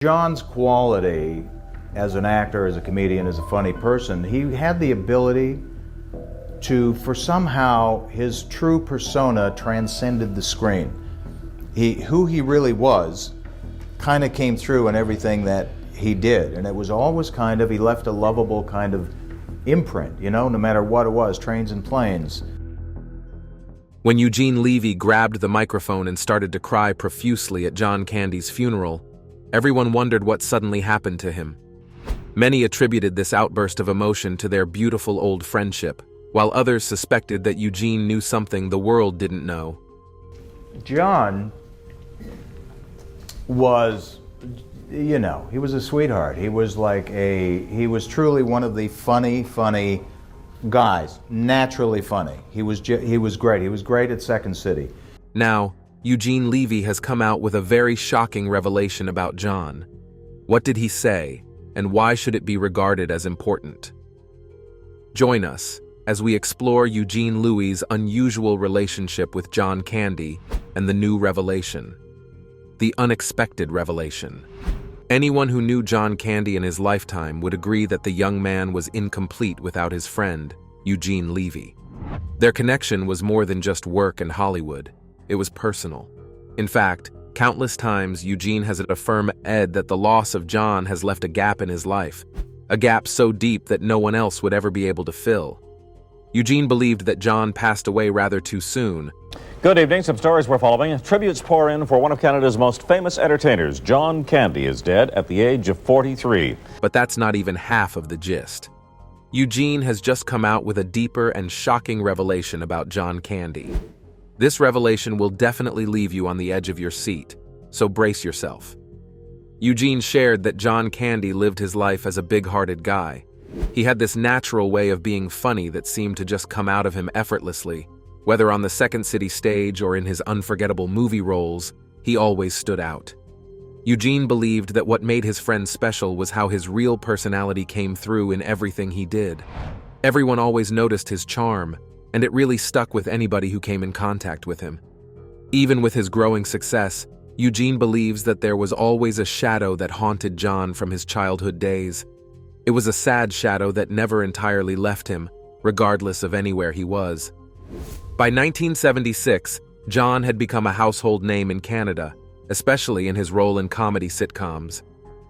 John's quality as an actor, as a comedian, as a funny person, he had the ability for somehow his true persona transcended the screen. Who he really was kind of came through in everything that he did, and it was always he left a lovable kind of imprint, no matter what it was, Trains and Planes. When Eugene Levy grabbed the microphone and started to cry profusely at John Candy's funeral, everyone wondered what suddenly happened to him. Many attributed this outburst of emotion to their beautiful old friendship, while others suspected that Eugene knew something the world didn't know. John was, he was a sweetheart. He was he was truly one of the funny guys, naturally funny. He was great. He was great at Second City. Now, Eugene Levy has come out with a very shocking revelation about John. What did he say, and why should it be regarded as important? Join us as we explore Eugene Lewy's unusual relationship with John Candy and the new revelation. The unexpected revelation. Anyone who knew John Candy in his lifetime would agree that the young man was incomplete without his friend, Eugene Levy. Their connection was more than just work and Hollywood. It was personal. In fact, countless times Eugene has affirmed that the loss of John has left a gap in his life, a gap so deep that no one else would ever be able to fill. Eugene believed that John passed away rather too soon. Good evening. Some stories we're following. Tributes pour in for one of Canada's most famous entertainers. John Candy is dead at the age of 43. But that's not even half of the gist. Eugene has just come out with a deeper and shocking revelation about John Candy. This revelation will definitely leave you on the edge of your seat, so brace yourself. Eugene shared that John Candy lived his life as a big-hearted guy. He had this natural way of being funny that seemed to just come out of him effortlessly. Whether on the Second City stage or in his unforgettable movie roles, he always stood out. Eugene believed that what made his friend special was how his real personality came through in everything he did. Everyone always noticed his charm, and it really stuck with anybody who came in contact with him. Even with his growing success, Eugene believes that there was always a shadow that haunted John from his childhood days. It was a sad shadow that never entirely left him, regardless of anywhere he was. By 1976, John had become a household name in Canada, especially in his role in comedy sitcoms.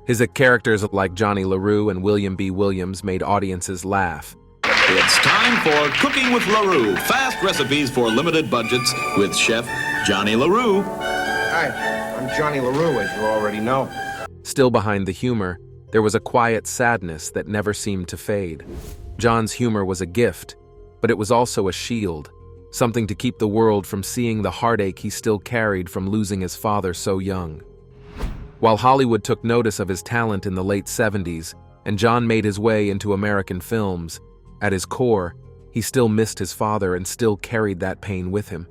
His characters like Johnny LaRue and William B. Williams made audiences laugh. It's time for Cooking with LaRue. Fast recipes for limited budgets with Chef Johnny LaRue. Hi, I'm Johnny LaRue, as you already know. Still behind the humor, there was a quiet sadness that never seemed to fade. John's humor was a gift, but it was also a shield, something to keep the world from seeing the heartache he still carried from losing his father so young. While Hollywood took notice of his talent in the late 70s, and John made his way into American films, at his core, he still missed his father and still carried that pain with him.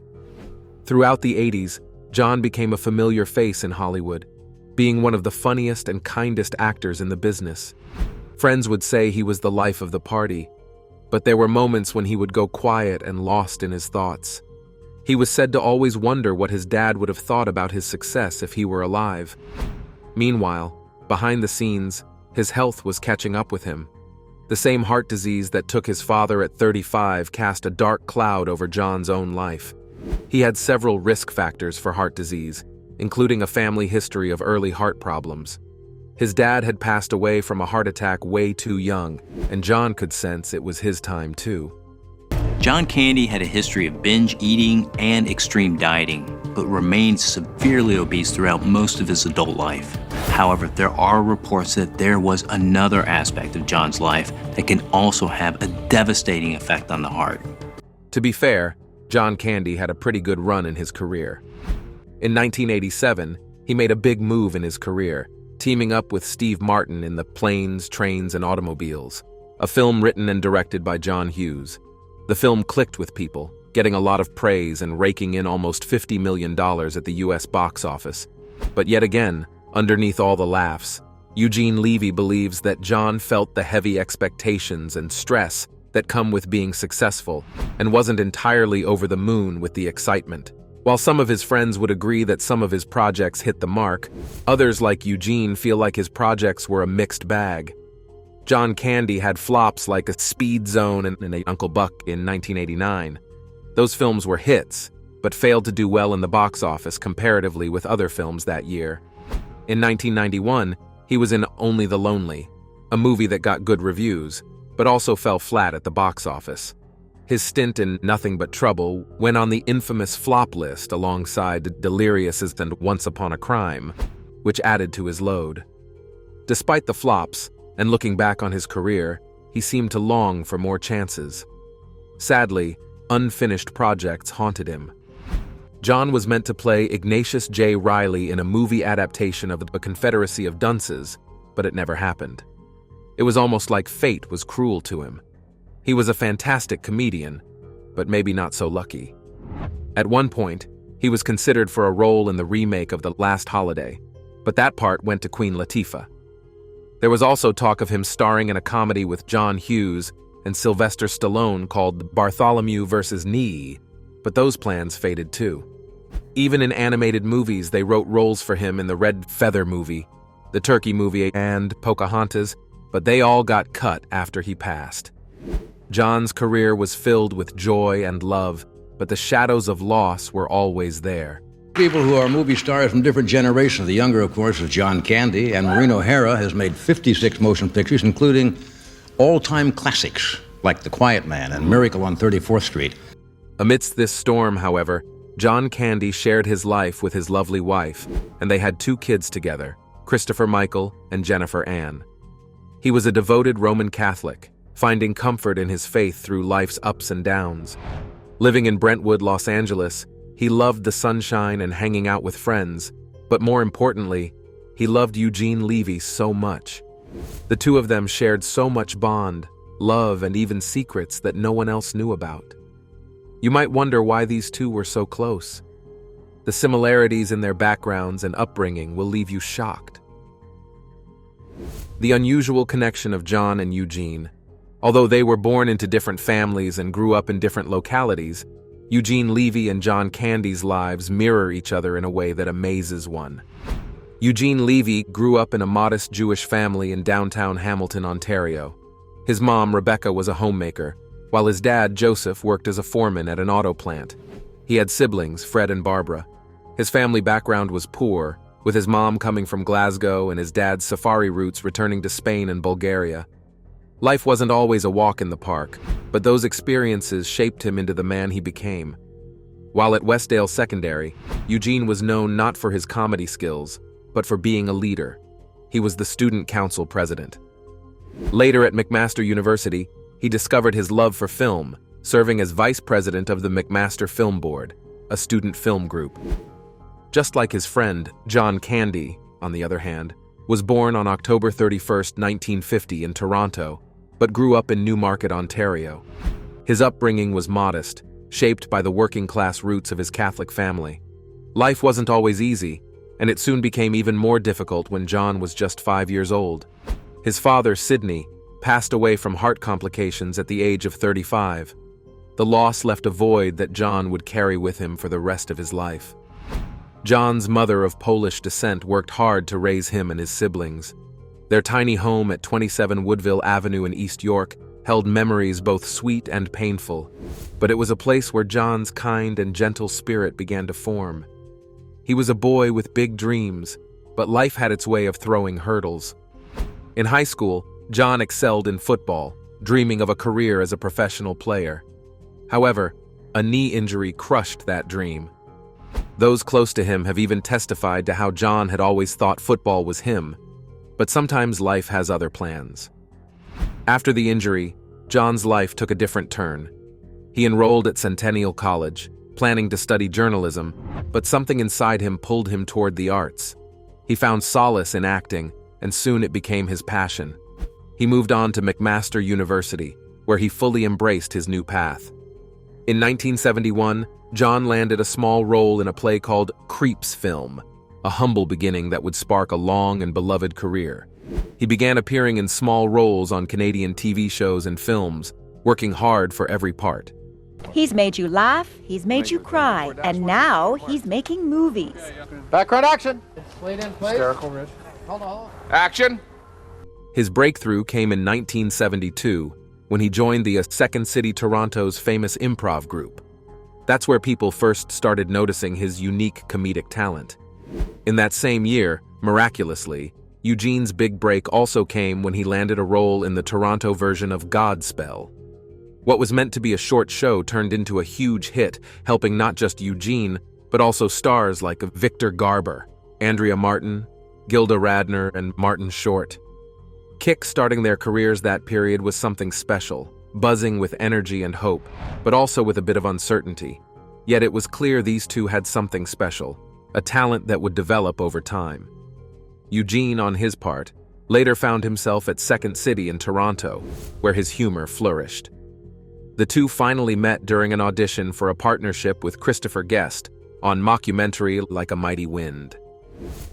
Throughout the 80s, John became a familiar face in Hollywood, being one of the funniest and kindest actors in the business. Friends would say he was the life of the party, but there were moments when he would go quiet and lost in his thoughts. He was said to always wonder what his dad would have thought about his success if he were alive. Meanwhile, behind the scenes, his health was catching up with him. The same heart disease that took his father at 35 cast a dark cloud over John's own life. He had several risk factors for heart disease, including a family history of early heart problems. His dad had passed away from a heart attack way too young, and John could sense it was his time too. John Candy had a history of binge eating and extreme dieting, but remained severely obese throughout most of his adult life. However, there are reports that there was another aspect of John's life that can also have a devastating effect on the heart. To be fair, John Candy had a pretty good run in his career. In 1987, he made a big move in his career, teaming up with Steve Martin in the Planes, Trains, and Automobiles, a film written and directed by John Hughes. The film clicked with people, getting a lot of praise and raking in almost $50 million at the US box office. But yet again, underneath all the laughs, Eugene Levy believes that John felt the heavy expectations and stress that come with being successful and wasn't entirely over the moon with the excitement. While some of his friends would agree that some of his projects hit the mark, others like Eugene feel like his projects were a mixed bag. John Candy had flops like A Speed Zone and Uncle Buck in 1989. Those films were hits, but failed to do well in the box office comparatively with other films that year. In 1991, he was in Only the Lonely, a movie that got good reviews, but also fell flat at the box office. His stint in Nothing But Trouble went on the infamous flop list alongside Delirious and Once Upon a Crime, which added to his load. Despite the flops, and looking back on his career, he seemed to long for more chances. Sadly, unfinished projects haunted him. John was meant to play Ignatius J. Riley in a movie adaptation of The Confederacy of Dunces, but it never happened. It was almost like fate was cruel to him. He was a fantastic comedian, but maybe not so lucky. At one point, he was considered for a role in the remake of The Last Holiday, but that part went to Queen Latifah. There was also talk of him starring in a comedy with John Hughes and Sylvester Stallone called Bartholomew vs. Nee, but those plans faded too. Even in animated movies, they wrote roles for him in the Red Feather movie, the Turkey movie, and Pocahontas, but they all got cut after he passed. John's career was filled with joy and love, but the shadows of loss were always there. People who are movie stars from different generations. The younger, of course, is John Candy, and Maureen O'Hara has made 56 motion pictures, including all-time classics like The Quiet Man and Miracle on 34th Street. Amidst this storm, however, John Candy shared his life with his lovely wife, and they had 2 kids together, Christopher Michael and Jennifer Ann. He was a devoted Roman Catholic, finding comfort in his faith through life's ups and downs. Living in Brentwood, Los Angeles, he loved the sunshine and hanging out with friends, but more importantly, he loved Eugene Levy so much. The two of them shared so much bond, love, and even secrets that no one else knew about. You might wonder why these two were so close. The similarities in their backgrounds and upbringing will leave you shocked. The unusual connection of John and Eugene. Although they were born into different families and grew up in different localities, Eugene Levy and John Candy's lives mirror each other in a way that amazes one. Eugene Levy grew up in a modest Jewish family in downtown Hamilton, Ontario. His mom, Rebecca, was a homemaker, while his dad, Joseph, worked as a foreman at an auto plant. He had siblings, Fred and Barbara. His family background was poor, with his mom coming from Glasgow and his dad's safari roots returning to Spain and Bulgaria. Life wasn't always a walk in the park, but those experiences shaped him into the man he became. While at Westdale Secondary, Eugene was known not for his comedy skills, but for being a leader. He was the student council president. Later at McMaster University, he discovered his love for film, serving as vice president of the McMaster Film Board, a student film group. Just like his friend, John Candy, on the other hand, was born on October 31, 1950 in Toronto, but grew up in Newmarket, Ontario. His upbringing was modest, shaped by the working-class roots of his Catholic family. Life wasn't always easy, and it soon became even more difficult when John was just 5 years old. His father, Sidney, passed away from heart complications at the age of 35. The loss left a void that John would carry with him for the rest of his life. John's mother of Polish descent worked hard to raise him and his siblings. Their tiny home at 27 Woodville Avenue in East York held memories both sweet and painful, but it was a place where John's kind and gentle spirit began to form. He was a boy with big dreams, but life had its way of throwing hurdles. In high school, John excelled in football, dreaming of a career as a professional player. However, a knee injury crushed that dream. Those close to him have even testified to how John had always thought football was him, but sometimes life has other plans. After the injury, John's life took a different turn. He enrolled at Centennial College, planning to study journalism, but something inside him pulled him toward the arts. He found solace in acting, and soon it became his passion. He moved on to McMaster University, where he fully embraced his new path. In 1971, John landed a small role in a play called Creeps Film, a humble beginning that would spark a long and beloved career. He began appearing in small roles on Canadian TV shows and films, working hard for every part. He's made you laugh, he's made you cry, and now he's making movies. Background action. Played in place. Hysterical, Rich. Hold on. Action. His breakthrough came in 1972 when he joined the Second City Toronto's famous improv group. That's where people first started noticing his unique comedic talent. In that same year, miraculously, Eugene's big break also came when he landed a role in the Toronto version of Godspell. What was meant to be a short show turned into a huge hit, helping not just Eugene, but also stars like Victor Garber, Andrea Martin, Gilda Radner, and Martin Short. Kick-starting their careers that period was something special, buzzing with energy and hope, but also with a bit of uncertainty. Yet it was clear these two had something special, a talent that would develop over time. Eugene, on his part, later found himself at Second City in Toronto, where his humor flourished. The two finally met during an audition for a partnership with Christopher Guest on mockumentary Like a Mighty Wind.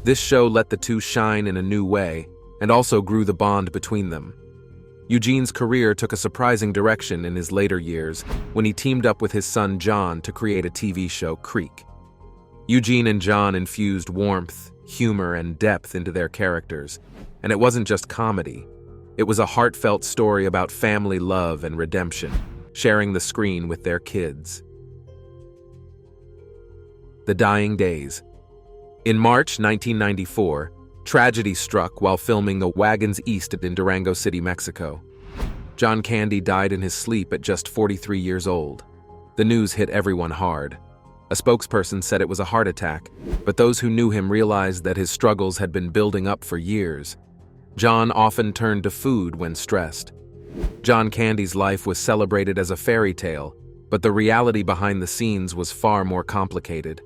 This show let the two shine in a new way and also grew the bond between them. Eugene's career took a surprising direction in his later years when he teamed up with his son John to create a TV show, Creek. Eugene and John infused warmth, humor, and depth into their characters, and it wasn't just comedy. It was a heartfelt story about family love and redemption, sharing the screen with their kids. The Dying Days. In March 1994, tragedy struck while filming The Wagons East in Durango City, Mexico. John Candy died in his sleep at just 43 years old. The news hit everyone hard. A spokesperson said it was a heart attack, but those who knew him realized that his struggles had been building up for years. John often turned to food when stressed. John Candy's life was celebrated as a fairy tale, but the reality behind the scenes was far more complicated.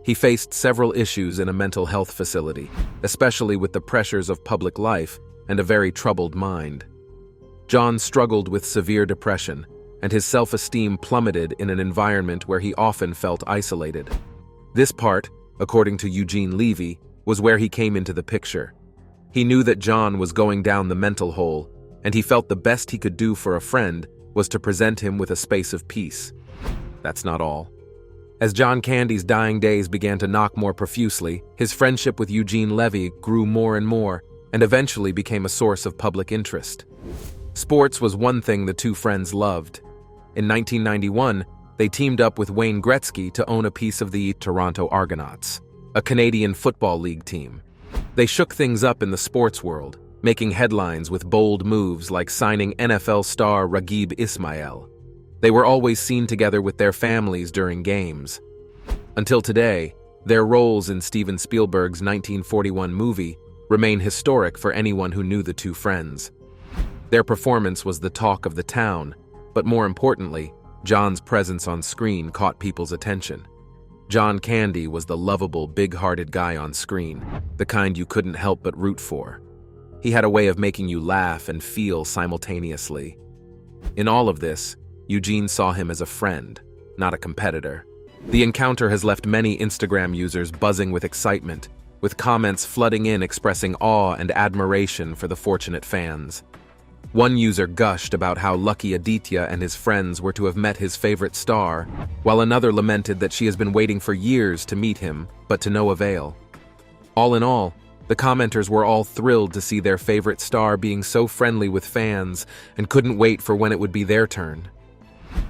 He faced several issues in a mental health facility, especially with the pressures of public life and a very troubled mind. John struggled with severe depression, and his self-esteem plummeted in an environment where he often felt isolated. This part, according to Eugene Levy, was where he came into the picture. He knew that John was going down the mental hole, and he felt the best he could do for a friend was to present him with a space of peace. That's not all. As John Candy's dying days began to knock more profusely, his friendship with Eugene Levy grew more and more, and eventually became a source of public interest. Sports was one thing the two friends loved. In 1991, they teamed up with Wayne Gretzky to own a piece of the Toronto Argonauts, a Canadian Football League team. They shook things up in the sports world, making headlines with bold moves like signing NFL star Raghib Ismail. They were always seen together with their families during games. Until today, their roles in Steven Spielberg's 1941 movie remain historic for anyone who knew the two friends. Their performance was the talk of the town, but more importantly, John's presence on screen caught people's attention. John Candy was the lovable, big-hearted guy on screen, the kind you couldn't help but root for. He had a way of making you laugh and feel simultaneously. In all of this, Eugene saw him as a friend, not a competitor. The encounter has left many Instagram users buzzing with excitement, with comments flooding in expressing awe and admiration for the fortunate fans. One user gushed about how lucky Aditya and his friends were to have met his favorite star, while another lamented that she has been waiting for years to meet him, but to no avail. All in all, the commenters were all thrilled to see their favorite star being so friendly with fans and couldn't wait for when it would be their turn.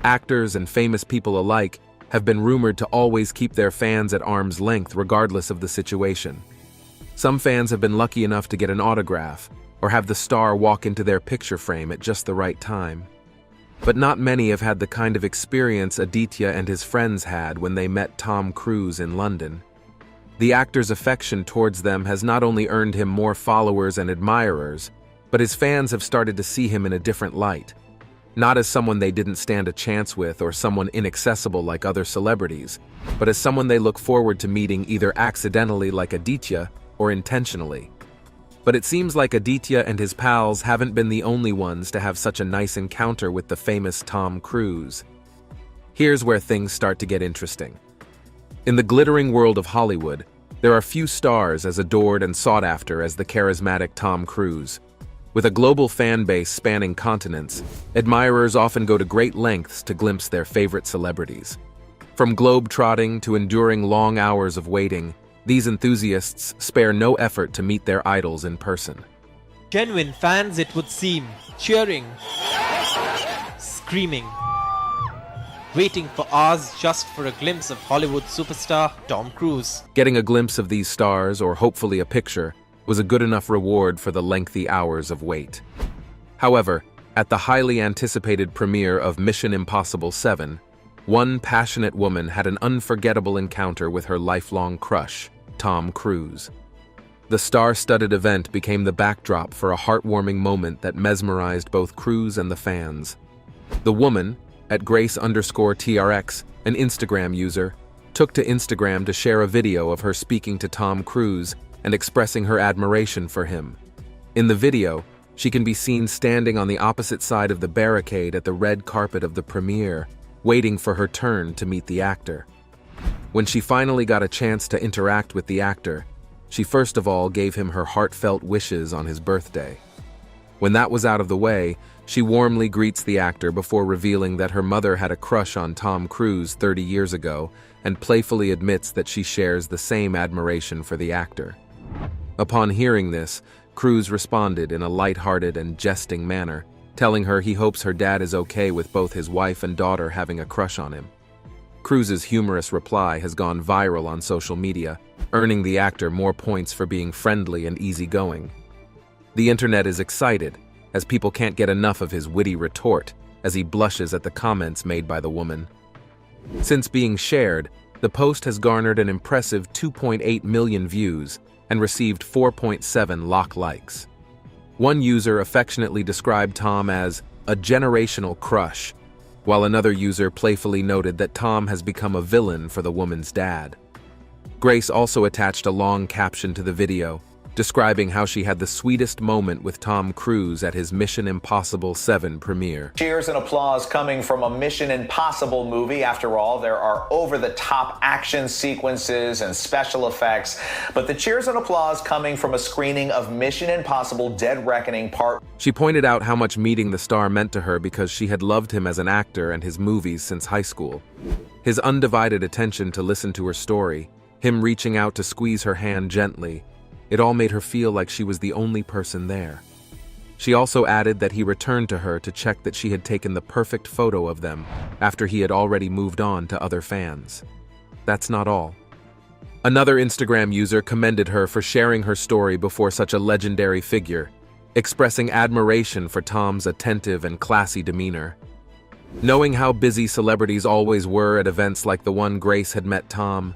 Actors and famous people alike have been rumored to always keep their fans at arm's length regardless of the situation. Some fans have been lucky enough to get an autograph or have the star walk into their picture frame at just the right time. But not many have had the kind of experience Aditya and his friends had when they met Tom Cruise in London. The actor's affection towards them has not only earned him more followers and admirers, but his fans have started to see him in a different light. Not as someone they didn't stand a chance with or someone inaccessible like other celebrities, but as someone they look forward to meeting either accidentally like Aditya or intentionally. But it seems like Aditya and his pals haven't been the only ones to have such a nice encounter with the famous Tom Cruise. Here's where things start to get interesting. In the glittering world of Hollywood, there are few stars as adored and sought after as the charismatic Tom Cruise. With a global fan base spanning continents, admirers often go to great lengths to glimpse their favorite celebrities. From globe-trotting to enduring long hours of waiting, these enthusiasts spare no effort to meet their idols in person. Genuine fans, it would seem, cheering, screaming, waiting for hours just for a glimpse of Hollywood superstar Tom Cruise. Getting a glimpse of these stars, or hopefully a picture, was a good enough reward for the lengthy hours of wait. However, at the highly anticipated premiere of Mission Impossible 7, one passionate woman had an unforgettable encounter with her lifelong crush, Tom Cruise. The star-studded event became the backdrop for a heartwarming moment that mesmerized both Cruise and the fans. The woman, at Grace_TRX, an Instagram user, took to Instagram to share a video of her speaking to Tom Cruise and expressing her admiration for him. In the video, she can be seen standing on the opposite side of the barricade at the red carpet of the premiere, waiting for her turn to meet the actor. When she finally got a chance to interact with the actor, she first of all gave him her heartfelt wishes on his birthday. When that was out of the way, she warmly greets the actor before revealing that her mother had a crush on Tom Cruise 30 years ago and playfully admits that she shares the same admiration for the actor. Upon hearing this, Cruise responded in a lighthearted and jesting manner, telling her he hopes her dad is okay with both his wife and daughter having a crush on him. Cruise's humorous reply has gone viral on social media, earning the actor more points for being friendly and easygoing. The internet is excited, as people can't get enough of his witty retort as he blushes at the comments made by the woman. Since being shared, the post has garnered an impressive 2.8 million views and received 4.7 likes. One user affectionately described Tom as a generational crush, while another user playfully noted that Tom has become a villain for the woman's dad. Grace also attached a long caption to the video, describing how she had the sweetest moment with Tom Cruise at his Mission Impossible 7 premiere. Cheers and applause coming from a Mission Impossible movie. After all, there are over-the-top action sequences and special effects, but the cheers and applause coming from a screening of Mission Impossible Dead Reckoning Part. She pointed out how much meeting the star meant to her because she had loved him as an actor and his movies since high school. His undivided attention to listen to her story, him reaching out to squeeze her hand gently, it all made her feel like she was the only person there. She also added that he returned to her to check that she had taken the perfect photo of them after he had already moved on to other fans. That's not all. Another Instagram user commended her for sharing her story before such a legendary figure, expressing admiration for Tom's attentive and classy demeanor. Knowing how busy celebrities always were at events like the one Grace had met Tom,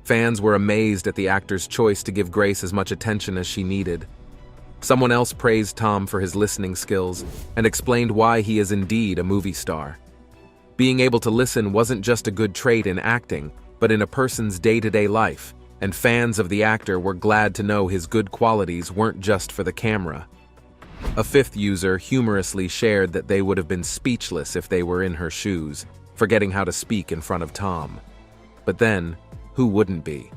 fans were amazed at the actor's choice to give Grace as much attention as she needed. Someone else praised Tom for his listening skills and explained why he is indeed a movie star. Being able to listen wasn't just a good trait in acting, but in a person's day-to-day life, and fans of the actor were glad to know his good qualities weren't just for the camera. A fifth user humorously shared that they would have been speechless if they were in her shoes, forgetting how to speak in front of Tom. But then, who wouldn't be?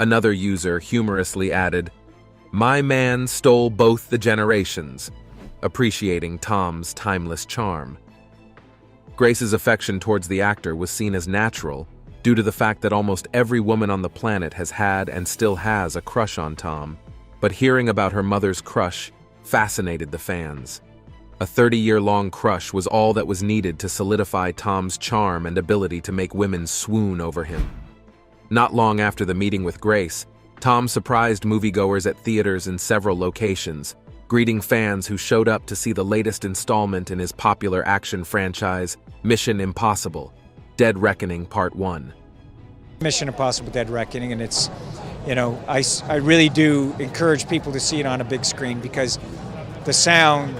Another user humorously added, "My man stole both the generations," appreciating Tom's timeless charm. Grace's affection towards the actor was seen as natural due to the fact that almost every woman on the planet has had and still has a crush on Tom, but hearing about her mother's crush fascinated the fans. A 30-year-long crush was all that was needed to solidify Tom's charm and ability to make women swoon over him. Not long after the meeting with Grace, Tom surprised moviegoers at theaters in several locations, greeting fans who showed up to see the latest installment in his popular action franchise, Mission Impossible: Dead Reckoning Part 1. Mission Impossible: Dead Reckoning, and it's, I really do encourage people to see it on a big screen because the sound,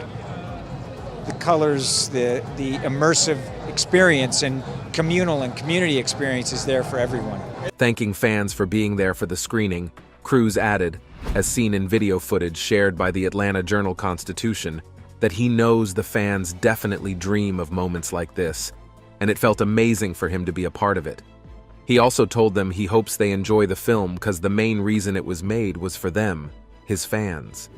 the colors, the immersive experience and communal and community experience is there for everyone. Thanking fans for being there for the screening, Cruise added, as seen in video footage shared by the Atlanta Journal-Constitution, that he knows the fans definitely dream of moments like this, and it felt amazing for him to be a part of it. He also told them he hopes they enjoy the film because the main reason it was made was for them, his fans.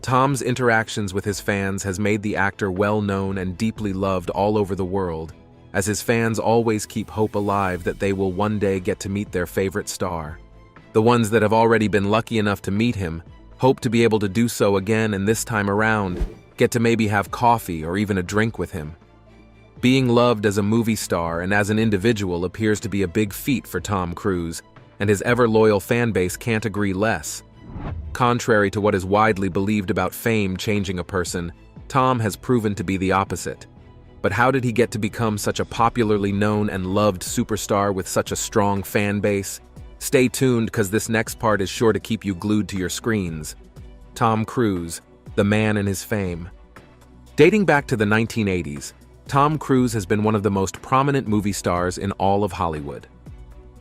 Tom's interactions with his fans has made the actor well known and deeply loved all over the world, as his fans always keep hope alive that they will one day get to meet their favorite star. The ones that have already been lucky enough to meet him hope to be able to do so again, and this time around, get to maybe have coffee or even a drink with him. Being loved as a movie star and as an individual appears to be a big feat for Tom Cruise, and his ever-loyal fan base can't agree less. Contrary to what is widely believed about fame changing a person, Tom has proven to be the opposite. But how did he get to become such a popularly known and loved superstar with such a strong fan base? Stay tuned, because this next part is sure to keep you glued to your screens. Tom Cruise, the man and his fame. Dating back to the 1980s, Tom Cruise has been one of the most prominent movie stars in all of Hollywood.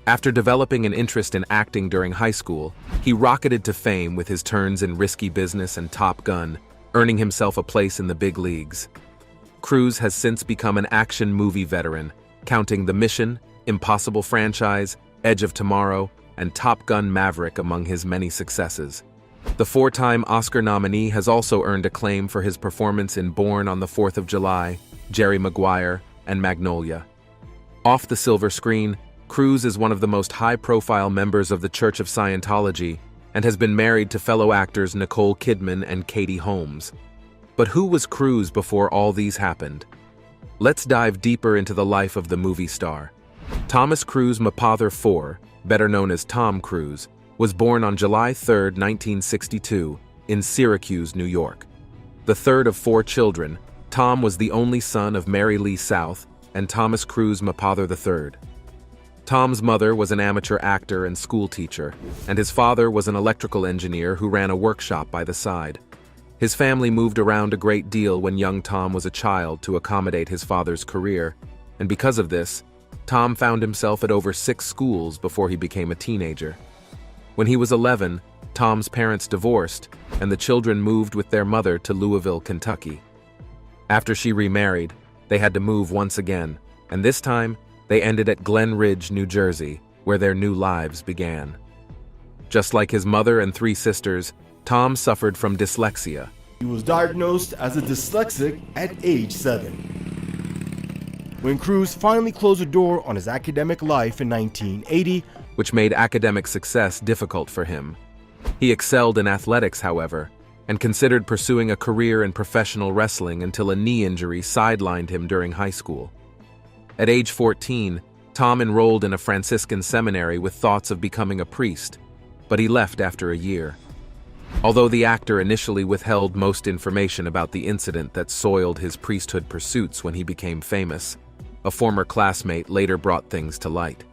After developing an interest in acting during high school, he rocketed to fame with his turns in Risky Business and Top Gun, earning himself a place in the big leagues. Cruise has since become an action movie veteran, counting the Mission, Impossible franchise, Edge of Tomorrow, and Top Gun Maverick among his many successes. The four-time Oscar nominee has also earned acclaim for his performance in Born on the 4th of July, Jerry Maguire, and Magnolia. Off the silver screen, Cruise is one of the most high-profile members of the Church of Scientology and has been married to fellow actors Nicole Kidman and Katie Holmes. But who was Cruise before all these happened? Let's dive deeper into the life of the movie star. Thomas Cruise Mapother IV, better known as Tom Cruise, was born on July 3, 1962, in Syracuse, New York. The third of four children, Tom was the only son of Mary Lee South and Thomas Cruise Mapother III. Tom's mother was an amateur actor and school teacher, and his father was an electrical engineer who ran a workshop by the side. His family moved around a great deal when young Tom was a child to accommodate his father's career, and because of this, Tom found himself at over 6 schools before he became a teenager. When he was 11, Tom's parents divorced, and the children moved with their mother to Louisville, Kentucky. After she remarried, they had to move once again, and this time, they ended at Glen Ridge, New Jersey, where their new lives began. Just like his mother and 3 sisters, Tom suffered from dyslexia. He was diagnosed as a dyslexic at age 7. When Cruise finally closed the door on his academic life in 1980, which made academic success difficult for him. He excelled in athletics, however, and considered pursuing a career in professional wrestling until a knee injury sidelined him during high school. At age 14, Tom enrolled in a Franciscan seminary with thoughts of becoming a priest, but he left after a year. Although the actor initially withheld most information about the incident that soiled his priesthood pursuits when he became famous, a former classmate later brought things to light.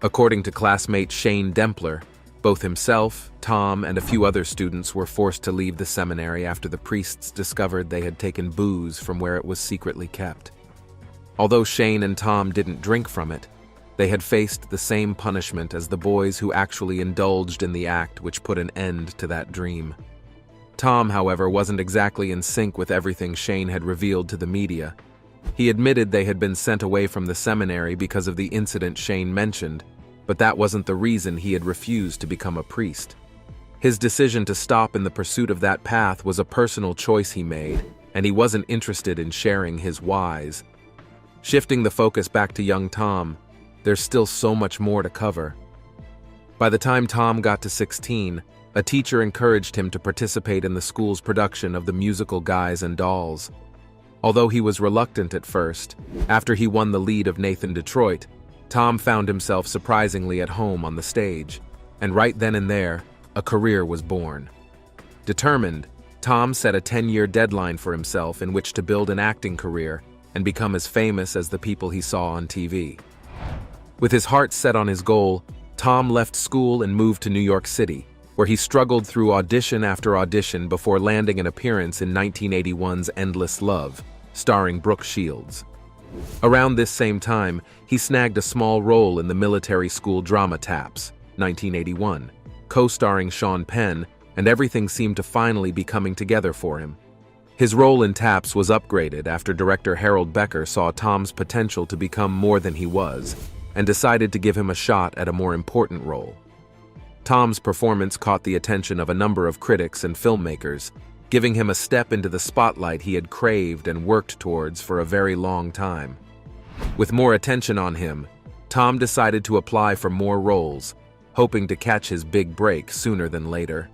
According to classmate Shane Dempler, both himself, Tom, and a few other students were forced to leave the seminary after the priests discovered they had taken booze from where it was secretly kept. Although Shane and Tom didn't drink from it, they had faced the same punishment as the boys who actually indulged in the act which put an end to that dream. Tom, however, wasn't exactly in sync with everything Shane had revealed to the media. He admitted they had been sent away from the seminary because of the incident Shane mentioned, but that wasn't the reason he had refused to become a priest. His decision to stop in the pursuit of that path was a personal choice he made, and he wasn't interested in sharing his whys. Shifting the focus back to young Tom, there's still so much more to cover. By the time Tom got to 16, a teacher encouraged him to participate in the school's production of the musical Guys and Dolls. Although he was reluctant at first, after he won the lead of Nathan Detroit, Tom found himself surprisingly at home on the stage, and right then and there, a career was born. Determined, Tom set a 10-year deadline for himself in which to build an acting career and become as famous as the people he saw on TV. With his heart set on his goal, Tom left school and moved to New York City, where he struggled through audition after audition before landing an appearance in 1981's Endless Love, starring Brooke Shields. Around this same time, he snagged a small role in the military school drama Taps, 1981, co-starring Sean Penn, and everything seemed to finally be coming together for him. His role in Taps was upgraded after director Harold Becker saw Tom's potential to become more than he was, and decided to give him a shot at a more important role. Tom's performance caught the attention of a number of critics and filmmakers, giving him a step into the spotlight he had craved and worked towards for a very long time. With more attention on him, Tom decided to apply for more roles, hoping to catch his big break sooner than later.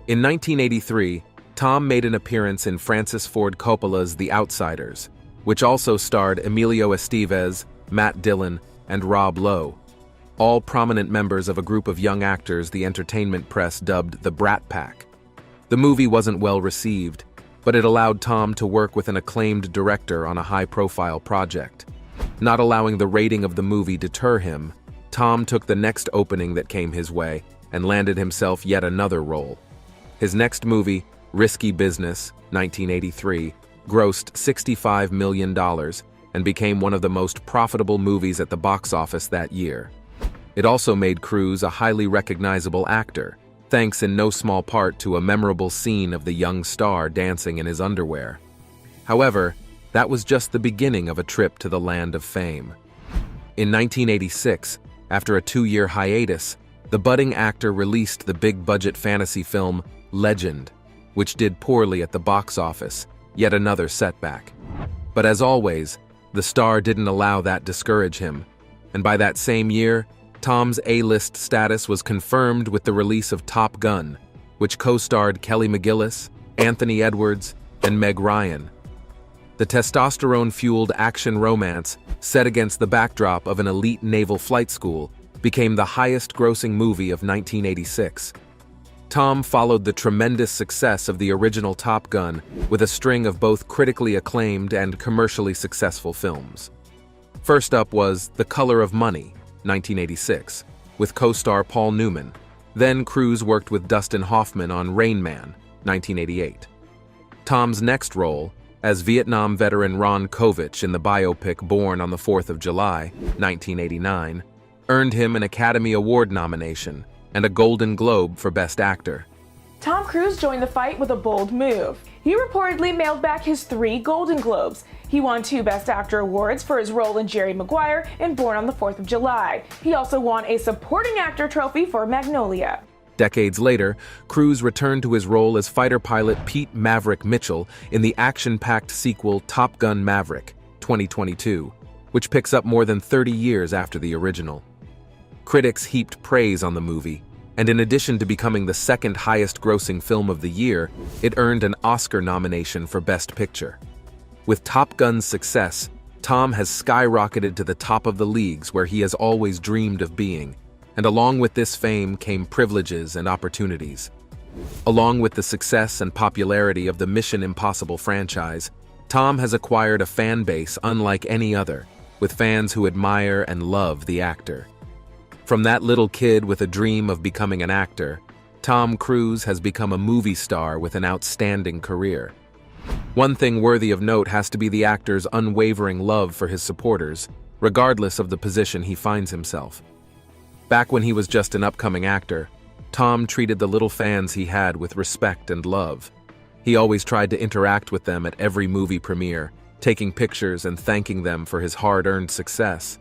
In 1983, Tom made an appearance in Francis Ford Coppola's The Outsiders, which also starred Emilio Estevez, Matt Dillon, and Rob Lowe, all prominent members of a group of young actors the entertainment press dubbed the Brat Pack. The movie wasn't well received, but it allowed Tom to work with an acclaimed director on a high-profile project. Not allowing the rating of the movie deter him, Tom took the next opening that came his way and landed himself yet another role. His next movie, Risky Business, 1983, grossed $65 million and became one of the most profitable movies at the box office that year. It also made Cruise a highly recognizable actor, thanks in no small part to a memorable scene of the young star dancing in his underwear. However, that was just the beginning of a trip to the land of fame. In 1986, after a 2-year hiatus, the budding actor released the big-budget fantasy film Legend, which did poorly at the box office, yet another setback. But as always, the star didn't allow that discourage him, and by that same year, Tom's A-list status was confirmed with the release of Top Gun, which co-starred Kelly McGillis, Anthony Edwards, and Meg Ryan. The testosterone-fueled action romance, set against the backdrop of an elite naval flight school, became the highest-grossing movie of 1986. Tom followed the tremendous success of the original Top Gun with a string of both critically acclaimed and commercially successful films. First up was The Color of Money, 1986, with co-star Paul Newman. Then Cruise worked with Dustin Hoffman on Rain Man, 1988. Tom's next role, as Vietnam veteran Ron Kovich in the biopic Born on the 4th of July, 1989, earned him an Academy Award nomination and a Golden Globe for Best Actor. Tom Cruise joined the fight with a bold move. He reportedly mailed back his 3 Golden Globes. He won 2 Best Actor awards for his role in Jerry Maguire in Born on the 4th of July. He also won a Supporting Actor trophy for Magnolia. Decades later, Cruise returned to his role as fighter pilot Pete Maverick Mitchell in the action-packed sequel Top Gun Maverick, 2022, which picks up more than 30 years after the original. Critics heaped praise on the movie, and in addition to becoming the second highest-grossing film of the year, it earned an Oscar nomination for Best Picture. With Top Gun's success, Tom has skyrocketed to the top of the leagues where he has always dreamed of being, and along with this fame came privileges and opportunities. Along with the success and popularity of the Mission Impossible franchise, Tom has acquired a fan base unlike any other, with fans who admire and love the actor. From that little kid with a dream of becoming an actor, Tom Cruise has become a movie star with an outstanding career. One thing worthy of note has to be the actor's unwavering love for his supporters, regardless of the position he finds himself. Back when he was just an upcoming actor, Tom treated the little fans he had with respect and love. He always tried to interact with them at every movie premiere, taking pictures and thanking them for his hard-earned success.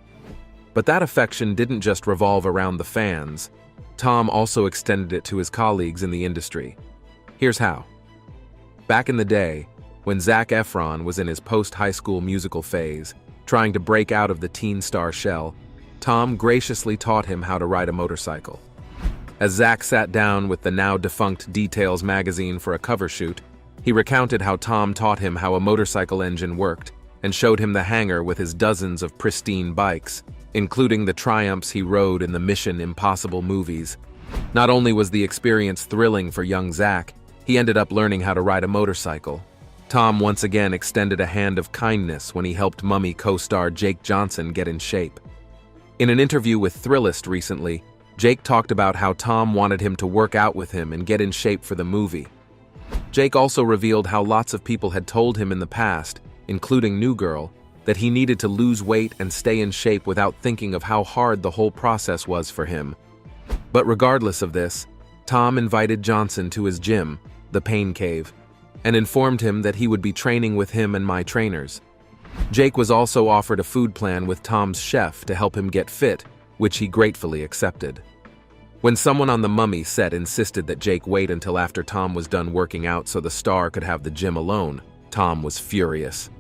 But that affection didn't just revolve around the fans. Tom also extended it to his colleagues in the industry. Here's how. Back in the day, when Zac Efron was in his post-high school musical phase, trying to break out of the teen star shell, Tom graciously taught him how to ride a motorcycle. As Zac sat down with the now-defunct Details magazine for a cover shoot, he recounted how Tom taught him how a motorcycle engine worked and showed him the hangar with his dozens of pristine bikes, including the Triumphs he rode in the Mission Impossible movies. Not only was the experience thrilling for young Zac, he ended up learning how to ride a motorcycle. Tom once again extended a hand of kindness when he helped Mummy co-star Jake Johnson get in shape. In an interview with Thrillist recently, Jake talked about how Tom wanted him to work out with him and get in shape for the movie. Jake also revealed how lots of people had told him in the past, including New Girl, that he needed to lose weight and stay in shape without thinking of how hard the whole process was for him. But regardless of this, Tom invited Johnson to his gym, the Pain Cave, and informed him that he would be training with him and my trainers. Jake was also offered a food plan with Tom's chef to help him get fit, which he gratefully accepted. When someone on the Mummy set insisted that Jake wait until after Tom was done working out so the star could have the gym alone, Tom was furious.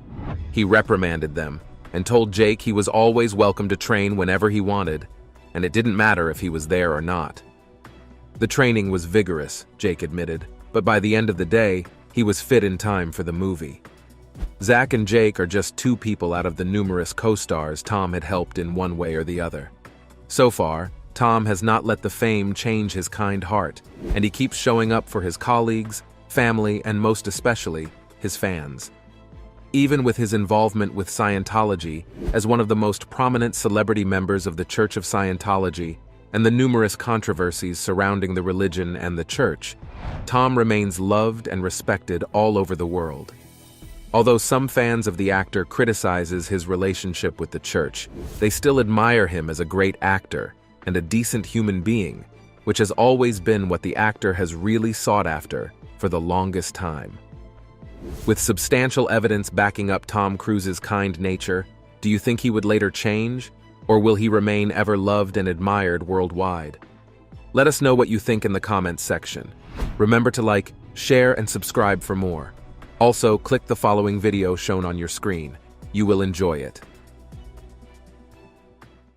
He reprimanded them and told Jake he was always welcome to train whenever he wanted, and it didn't matter if he was there or not. The training was vigorous, Jake admitted, but by the end of the day, he was fit in time for the movie. Zach and Jake are just two people out of the numerous co-stars Tom had helped in one way or the other. So far, Tom has not let the fame change his kind heart, and he keeps showing up for his colleagues, family, and most especially, his fans. Even with his involvement with Scientology, as one of the most prominent celebrity members of the Church of Scientology, and the numerous controversies surrounding the religion and the church, Tom remains loved and respected all over the world. Although some fans of the actor criticizes his relationship with the church, they still admire him as a great actor and a decent human being, which has always been what the actor has really sought after for the longest time. With substantial evidence backing up Tom Cruise's kind nature, do you think he would later change, or will he remain ever loved and admired worldwide? Let us know what you think in the comments section. Remember to like, share, and subscribe for more. Also, click the following video shown on your screen. You will enjoy it.